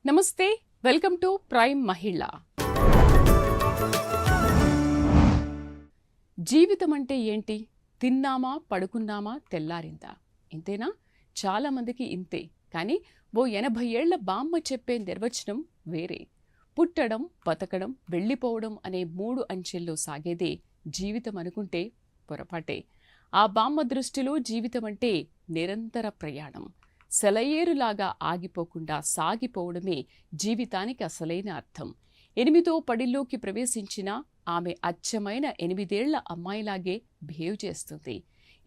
నమస్తే, welcome to prime మహిళ. జీవితం అంటే ఏంటి? తిన్నామా, పడుకున్నామా, తెల్లారిందా, ఇంతేనా? చాలా మందికి ఇంతే. కానీ ఓ 80 ఏళ్ల బామ్మ చెప్పే నిర్వచనం వేరే. పుట్టడం, బతకడం, వెళ్ళిపోవడం అనే 3 అంచెల్లో సాగేదే జీవితం అనుకుంటే పొరపాటే. ఆ బామ్మ దృష్టిలో జీవితం అంటే నిరంతర ప్రయాణం. సెలయేరులాగా ఆగిపోకుండా సాగిపోవడమే జీవితానికి అసలైన అర్థం. 8వ పడిలోకి ప్రవేశించిన ఆమె అచ్చమైన 8 ఏళ్ల అమ్మాయిలాగే బిహేవ్ చేస్తుంది.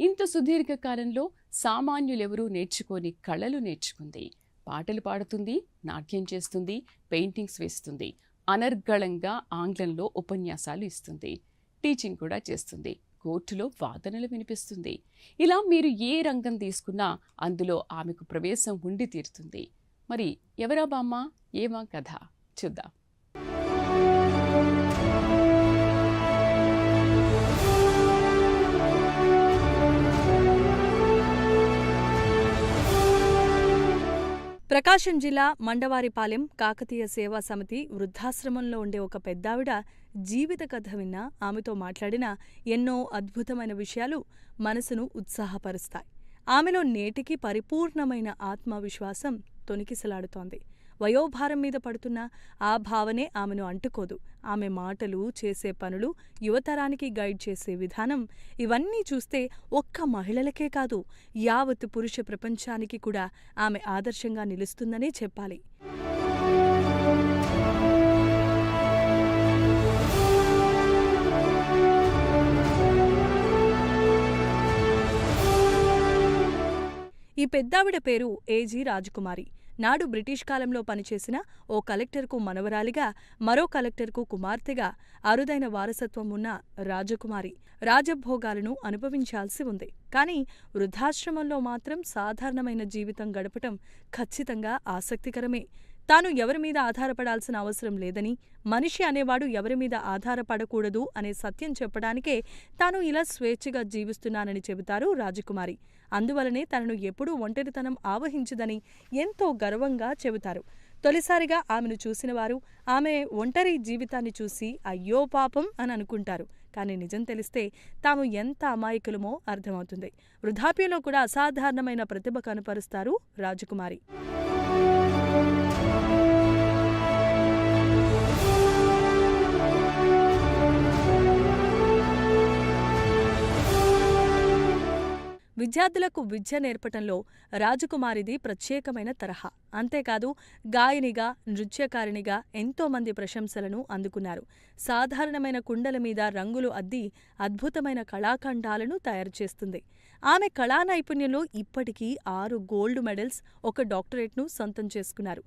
ఇంత సుదీర్ఘ కాలంలో సామాన్యులెవరూ నేర్చుకోని కళలు నేర్చుకుంది. పాటలు పాడుతుంది, నాట్యం చేస్తుంది, పెయింటింగ్స్ వేస్తుంది, అనర్గళంగా ఆంగ్లంలో ఉపన్యాసాలు ఇస్తుంది, టీచింగ్ కూడా చేస్తుంది, కోర్టులో వాదనలు వినిపిస్తుంది. ఇలా మీరు ఏ రంగం తీసుకున్నా అందులో ఆమెకు ప్రవేశం ఉండి తీరుతుంది. మరి ఎవరా బామ్మ, ఏమా కథ చూద్దాం. ప్రకాశం జిల్లా మండవారిపాలెం కాకతీయ సేవా సమితి వృద్ధాశ్రమంలో ఉండే ఒక పెద్దావిడ జీవిత కథ విన్నా, ఆమెతో మాట్లాడినా ఎన్నో అద్భుతమైన విషయాలు మనసును ఉత్సాహపరుస్తాయి. ఆమెలో నేటికి పరిపూర్ణమైన ఆత్మవిశ్వాసం తొణికిసలాడుతోంది. వయోభారం మీద పడుతున్న ఆ భావనే ఆమెను అంటుకోదు. ఆమె మాటలు, చేసే పనులు, యువతరానికి గైడ్ చేసే విధానం, ఇవన్నీ చూస్తే ఒక్క మహిళలకే కాదు, యావత్ పురుష ప్రపంచానికి కూడా ఆమె ఆదర్శంగా నిలుస్తుందనే చెప్పాలి. ఈ పెద్దావిడ పేరు ఏజీ రాజకుమారి. నాడు బ్రిటిష్ కాలంలో పనిచేసిన ఓ కలెక్టర్కు మనవరాలిగా, మరో కలెక్టర్కు కుమార్తెగా అరుదైన వారసత్వం ఉన్న రాజకుమారి రాజభోగాలను అనుభవించాల్సి ఉంది. కానీ వృద్ధాశ్రమంలో మాత్రం సాధారణమైన జీవితం గడపటం ఖచ్చితంగా ఆసక్తికరమే. తాను ఎవరిమీద ఆధారపడాల్సిన అవసరం లేదని, మనిషి అనేవాడు ఎవరిమీద ఆధారపడకూడదు అనే సత్యం చెప్పడానికే తాను ఇలా స్వేచ్ఛగా జీవిస్తున్నానని చెబుతారు రాజకుమారి. అందువలనే తనను ఎప్పుడూ ఒంటరితనం ఆవహించదని ఎంతో గర్వంగా చెబుతారు. తొలిసారిగా ఆమెను చూసినవారు ఆమె ఒంటరి జీవితాన్ని చూసి అయ్యో పాపం అని అనుకుంటారు. కానీ నిజం తెలిస్తే తాము ఎంత అమాయకులమో అర్థమవుతుంది. వృద్ధాప్యంలో కూడా అసాధారణమైన ప్రతిభ కనపరుస్తారు రాజకుమారి. విద్యార్థులకు విద్య నేర్పటంలో రాజకుమారిది ప్రత్యేకమైన తరహా. అంతేకాదు, గాయనిగా, నృత్యకారిణిగా ఎంతోమంది ప్రశంసలను అందుకున్నారు. సాధారణమైన కుండల మీద రంగులు అద్ది అద్భుతమైన కళాఖండాలను తయారుచేస్తుంది. ఆమె కళా నైపుణ్యంలో ఇప్పటికీ 6 గోల్డ్ మెడల్స్, 1 డాక్టరేట్ను సొంతం చేసుకున్నారు.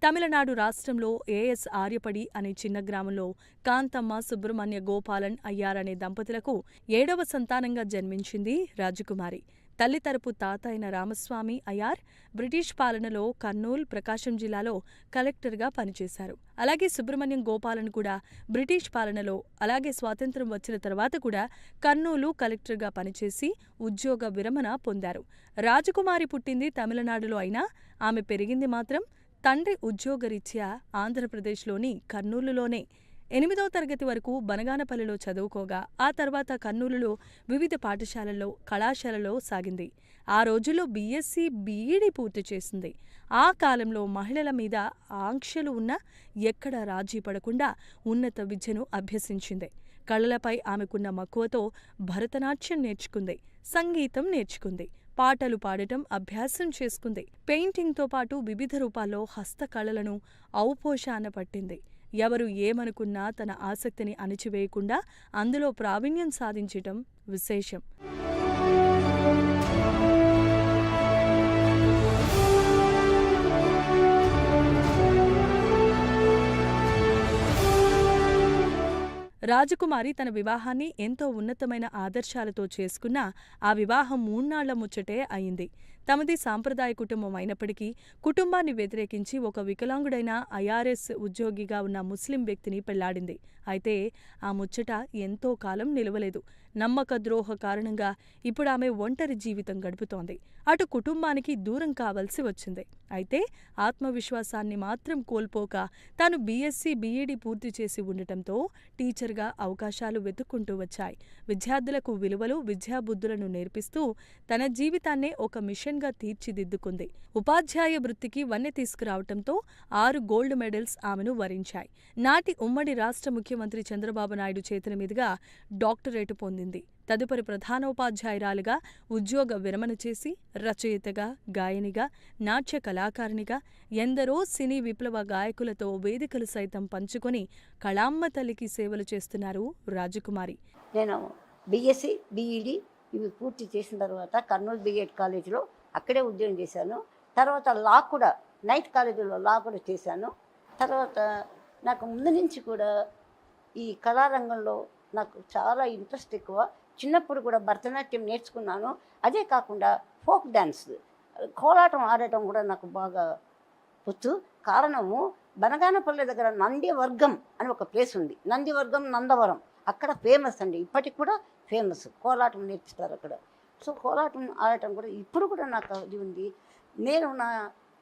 తమిళనాడు రాష్ట్రంలో ఏఎస్ ఆర్యపడి అనే చిన్న గ్రామంలో కాంతమ్మ సుబ్రహ్మణ్య గోపాలన్ అయ్యారనే దంపతులకు 7వ సంతానంగా జన్మించింది రాజకుమారి. తల్లి తరపు తాత అయిన రామస్వామి అయ్యార్ బ్రిటిష్ పాలనలో కర్నూల్, ప్రకాశం జిల్లాలో కలెక్టర్గా పనిచేశారు. అలాగే సుబ్రహ్మణ్యం గోపాలన్ కూడా బ్రిటిష్ పాలనలో, అలాగే స్వాతంత్ర్యం వచ్చిన తర్వాత కూడా కర్నూలు కలెక్టర్గా పనిచేసి ఉద్యోగ విరమణ పొందారు. రాజకుమారి పుట్టింది తమిళనాడులో అయినా ఆమె పెరిగింది మాత్రం తండ్రి ఉద్యోగరీత్యా ఆంధ్రప్రదేశ్లోని కర్నూలులోనే. 8వ తరగతి వరకు బనగానపల్లిలో చదువుకోగా ఆ తర్వాత కర్నూలులో వివిధ పాఠశాలల్లో, కళాశాలలో సాగింది. ఆ రోజుల్లో బీఎస్సీ, బీఈడీ పూర్తి చేసింది. ఆ కాలంలో మహిళల మీద ఆంక్షలు ఉన్నా ఎక్కడా రాజీ పడకుండా ఉన్నత విద్యను అభ్యసించింది. కళలపై ఆమెకున్న మక్కువతో భరతనాట్యం నేర్చుకుంది, సంగీతం నేర్చుకుంది, పాటలు పాడటం అభ్యాసం చేసుకుంది. పెయింటింగ్తో పాటు వివిధ రూపాల్లో హస్తకళలను ఔపోషాన పట్టింది. ఎవరు ఏమనుకున్నా తన ఆసక్తిని అణిచివేయకుండా అందులో ప్రావీణ్యం సాధించటం విశేషం. రాజకుమారి తన వివాహాన్ని ఎంతో ఉన్నతమైన ఆదర్శాలతో చేసుకున్నా ఆ వివాహం 3 నాళ్ల ముచ్చటే అయింది. తమది సాంప్రదాయ కుటుంబం అయినప్పటికీ కుటుంబాన్ని వ్యతిరేకించి ఒక వికలాంగుడైన ఐఆర్ఎస్ ఉద్యోగిగా ఉన్న ముస్లిం వ్యక్తిని పెళ్లాడింది. అయితే ఆ ముచ్చట ఎంతో కాలం నిలవలేదు. నమ్మక ద్రోహ కారణంగా ఇప్పుడు ఆమె ఒంటరి జీవితం గడుపుతోంది. అటు కుటుంబానికి దూరం కావాల్సి వచ్చింది. అయితే ఆత్మవిశ్వాసాన్ని మాత్రం కోల్పోక తాను బీఎస్సీ, బీఈడీ పూర్తి చేసి ఉండటంతో టీచర్గా అవకాశాలు వెతుక్కుంటూ వచ్చాయి. విద్యార్థులకు విలువలు, విద్యాబుద్ధులను నేర్పిస్తూ తన జీవితాన్నే ఒక మిషన్గా తీర్చిదిద్దుకుంది. ఉపాధ్యాయ వృత్తికి వన్నె తీసుకురావటంతో 6 గోల్డ్ మెడల్స్ ఆమెను వరించాయి. నాటి ఉమ్మడి రాష్ట్ర ముఖ్యమంత్రి చంద్రబాబు నాయుడు చేతుల మీదుగా డాక్టరేటు పొందింది. తదుపరి ప్రధానోపాధ్యాయురాలుగా ఉద్యోగ విరమణ చేసి రచయితగా, గాయనిగా, నాట్య కళాకారిణిగా ఎందరో సినీ విప్లవ గాయకులతో వేదికలు సైతం పంచుకొని కళామ్మ తల్లికి సేవలు చేస్తున్నారు రాజకుమారి. నేను బీఎస్సీ, బీఈడీ ఇవి పూర్తి చేసిన తర్వాత కర్నూలు బీఎడ్ కాలేజీలో అక్కడే ఉద్యోగం చేశాను. తర్వాత లా కూడా నైట్ కాలేజీలో లా కూడా చేశాను. తర్వాత నాకు ముందు నుంచి కూడా ఈ కళారంగంలో నాకు చాలా ఇంట్రెస్ట్ ఎక్కువ. చిన్నప్పుడు కూడా భరతనాట్యం నేర్చుకున్నాను. అదే కాకుండా ఫోక్ డ్యాన్స్, కోలాటం ఆడటం కూడా నాకు బాగా వచ్చు. కారణము బనగానపల్లి దగ్గర నందివర్గం అని ఒక ప్లేస్ ఉంది. నందివర్గం, నందవరం అక్కడ ఫేమస్ అండి. ఇప్పటికి కూడా ఫేమస్. కోలాటం నేర్పిస్తారు అక్కడ. సో కోలాటం ఆడటం కూడా ఇప్పుడు కూడా నాకు అది ఉంది. నేను నా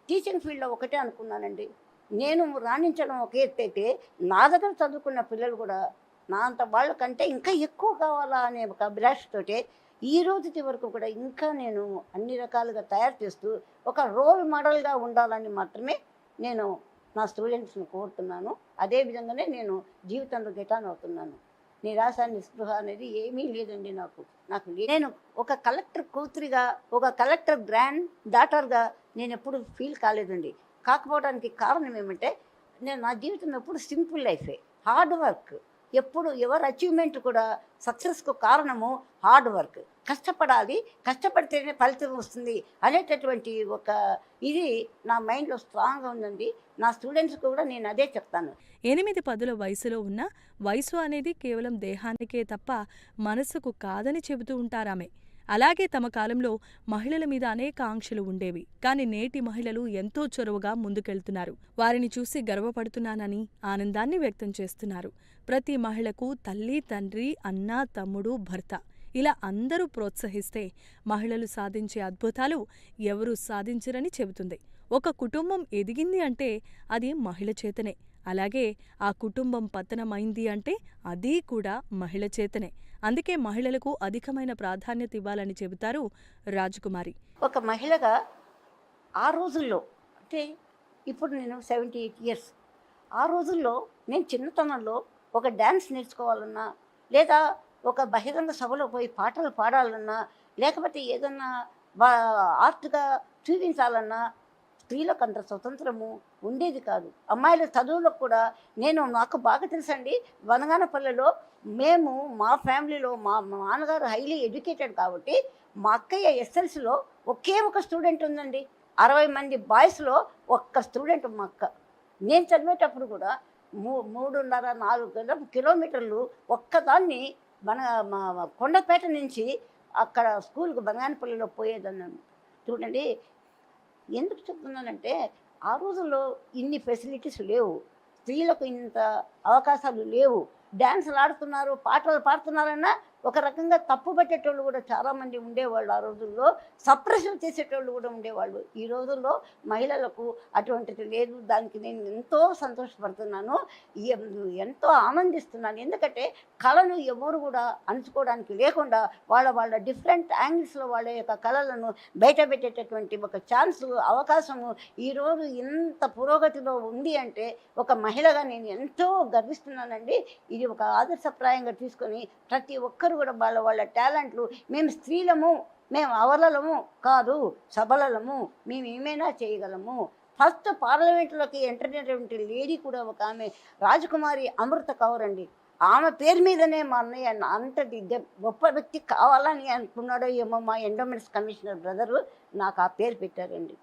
టీచింగ్ ఫీల్డ్లో ఒకటే అనుకున్నానండి, నేను రాణించడం ఒక ఎత్తు అయితే నా దగ్గర చదువుకున్న పిల్లలు కూడా నా అంత వాళ్ళకంటే ఇంకా ఎక్కువ కావాలా అనే ఒక అభిలాషతోటే ఈ రోజుటి వరకు కూడా ఇంకా నేను అన్ని రకాలుగా తయారు చేస్తూ ఒక రోల్ మోడల్గా ఉండాలని మాత్రమే నేను నా స్టూడెంట్స్ని కోరుతున్నాను. అదేవిధంగానే నేను జీవితంలో గెటాన్ అవుతున్నాను. నిరాశ, నిస్పృహ అనేది ఏమీ లేదండి నాకు. నేను ఒక కలెక్టర్ కూతురిగా, ఒక కలెక్టర్ గ్రాండ్ డాటర్గా నేను ఎప్పుడు ఫీల్ కాలేదండి. కాకపోవడానికి కారణం ఏమంటే నా జీవితం ఎప్పుడు సింపుల్ లైఫే, హార్డ్ వర్క్. ఎప్పుడు ఎవరి అచీవ్మెంట్ కూడా సక్సెస్కు కారణము హార్డ్ వర్క్. కష్టపడాలి, కష్టపడితేనే ఫలితం వస్తుంది అనేటటువంటి ఒక ఇది నా మైండ్లో స్ట్రాంగ్గా ఉందండి. నా స్టూడెంట్స్కి కూడా నేను అదే చెప్తాను. 8-10 వయసులో ఉన్న వయసు అనేది కేవలం దేహానికే తప్ప మనసుకు కాదని చెబుతూ ఉంటారామె. అలాగే తమ కాలంలో మహిళల మీద అనేక ఆంక్షలు ఉండేవి. కాని నేటి మహిళలు ఎంతో చొరవగా ముందుకెళ్తున్నారు. వారిని చూసి గర్వపడుతున్నానని ఆనందాన్ని వ్యక్తం చేస్తున్నారు. ప్రతి మహిళకు తల్లి, తండ్రి, అన్న, తమ్ముడు, భర్త ఇలా అందరూ ప్రోత్సహిస్తే మహిళలు సాధించే అద్భుతాలు ఎవరూ సాధించరని చెబుతుంది. ఒక కుటుంబం ఎదిగింది అంటే అది మహిళ చేతనే. అలాగే ఆ కుటుంబం పతనమైంది అంటే అది కూడా మహిళ చేతనే. అందుకే మహిళలకు అధికమైన ప్రాధాన్యత ఇవ్వాలని చెబుతారు రాజకుమారి. ఒక మహిళగా ఆ రోజుల్లో అంటే ఇప్పుడు నేను 78 ఇయర్స్, ఆ రోజుల్లో నేను చిన్నతనంలో ఒక డ్యాన్స్ నేర్చుకోవాలన్నా, లేదా ఒక బహిరంగ సభలో పోయి పాటలు పాడాలన్నా, లేకపోతే ఏదన్నా ఆర్ట్గా చూపించాలన్నా స్త్రీలకు అంత స్వతంత్రము ఉండేది కాదు. అమ్మాయిల చదువులకు కూడా నాకు బాగా తెలుసండి. వనగానపల్లెలో మేము మా ఫ్యామిలీలో మా నాన్నగారు హైలీ ఎడ్యుకేటెడ్ కాబట్టి మా అక్కయ్య ఎస్ఎల్సీలో ఒకే ఒక స్టూడెంట్ ఉందండి. 60 మంది బాయ్స్లో ఒక్క స్టూడెంట్ మా అక్క. నేను చదివేటప్పుడు కూడా 3.5-4 కిలోమీటర్లు ఒక్కదాన్ని మా కొండపేట నుంచి అక్కడ స్కూల్కి బనగానపల్లిలో పోయేదన్నాను. చూడండి ఎందుకు చెప్తున్నానంటే ఆ రోజుల్లో ఇన్ని ఫెసిలిటీస్ లేవు, స్త్రీలకు ఇంత అవకాశాలు లేవు. డ్యాన్సులు ఆడుతున్నారు, పాటలు పాడుతున్నారన్నా ఒక రకంగా తప్పు పట్టేటోళ్ళు కూడా చాలామంది ఉండేవాళ్ళు. ఆ రోజుల్లో సప్రెషన్ చేసేటోళ్ళు కూడా ఉండేవాళ్ళు. ఈ రోజుల్లో మహిళలకు అటువంటిది లేదు. దానికి నేను ఎంతో సంతోషపడుతున్నాను, ఎంతో ఆనందిస్తున్నాను. ఎందుకంటే కళను ఎవరు కూడా అణుచుకోవడానికి లేకుండా వాళ్ళ డిఫరెంట్ యాంగిల్స్లో వాళ్ళ యొక్క కళలను బయట పెట్టేటటువంటి ఒక ఛాన్సు, అవకాశము ఈరోజు ఇంత పురోగతిలో ఉంది అంటే ఒక మహిళగా నేను ఎంతో గర్విస్తున్నానండి. ఇది ఒక ఆదర్శప్రాయంగా తీసుకొని ప్రతి ఒక్కరు కూడా వాళ్ళ టాలెంట్లు, మేము స్త్రీలము, మేము అవలలము కాదు, సబలలము, మేము ఏమైనా చేయగలము. ఫస్ట్ పార్లమెంట్లోకి ఎంటర్ అయినటువంటి లేడీ కూడా ఒక ఆమె రాజకుమారి అమృత కౌర్ అండి. ఆమె పేరు మీదనే మా అన్నయ్య అంతటి గొప్ప వ్యక్తి కావాలని అనుకున్నాడో ఏమో మా ఎండోమెంట్స్ కమిషనర్ బ్రదరు నాకు ఆ పేరు పెట్టారండి.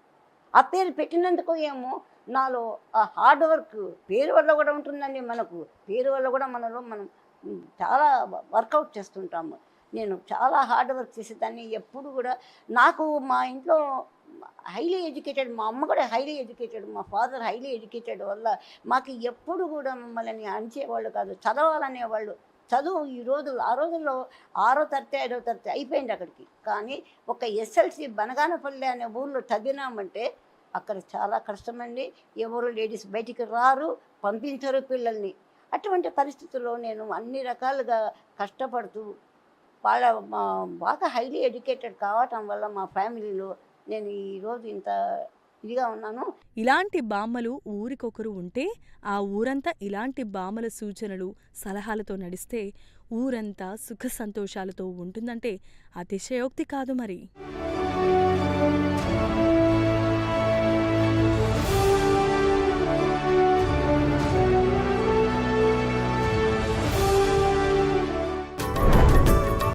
ఆ పేరు పెట్టినందుకు ఏమో నాలో ఆ హార్డ్ వర్క్ పేరు వల్ల కూడా ఉంటుందండి. మనకు పేరు వల్ల కూడా మనం చాలా వర్కౌట్ చేస్తుంటాము. నేను చాలా హార్డ్ వర్క్ చేసేదాన్ని. ఎప్పుడు కూడా నాకు మా ఇంట్లో హైలీ ఎడ్యుకేటెడ్, మా అమ్మ కూడా హైలీ ఎడ్యుకేటెడ్, మా ఫాదర్ హైలీ ఎడ్యుకేటెడ్ వల్ల మాకు ఎప్పుడు కూడా మమ్మల్ని అణిచేవాళ్ళు కాదు, చదవాలనేవాళ్ళు. చదువు ఆ రోజుల్లో 6వ తరగతి 5వ తరగతి అయిపోయింది అక్కడికి. కానీ ఒక ఎస్ఎల్సి బనగానపల్లి అనే ఊళ్ళో చదివినామంటే అక్కడ చాలా కష్టమండి. ఎవరు లేడీస్ బయటికి రారు, పంపించరు పిల్లల్ని. అటువంటి పరిస్థితుల్లో నేను అన్ని రకాలుగా కష్టపడుతూ బాగా హైలీ ఎడ్యుకేటెడ్ కావటం వల్ల మా ఫ్యామిలీలో నేను ఈరోజు ఇంత ఇదిగా ఉన్నాను. ఇలాంటి బామ్మలు ఊరికొకరు ఉంటే ఆ ఊరంతా ఇలాంటి బామ్మల సూచనలు, సలహాలతో నడిస్తే ఊరంతా సుఖ సంతోషాలతో ఉంటుందంటే అతిశయోక్తి కాదు మరి.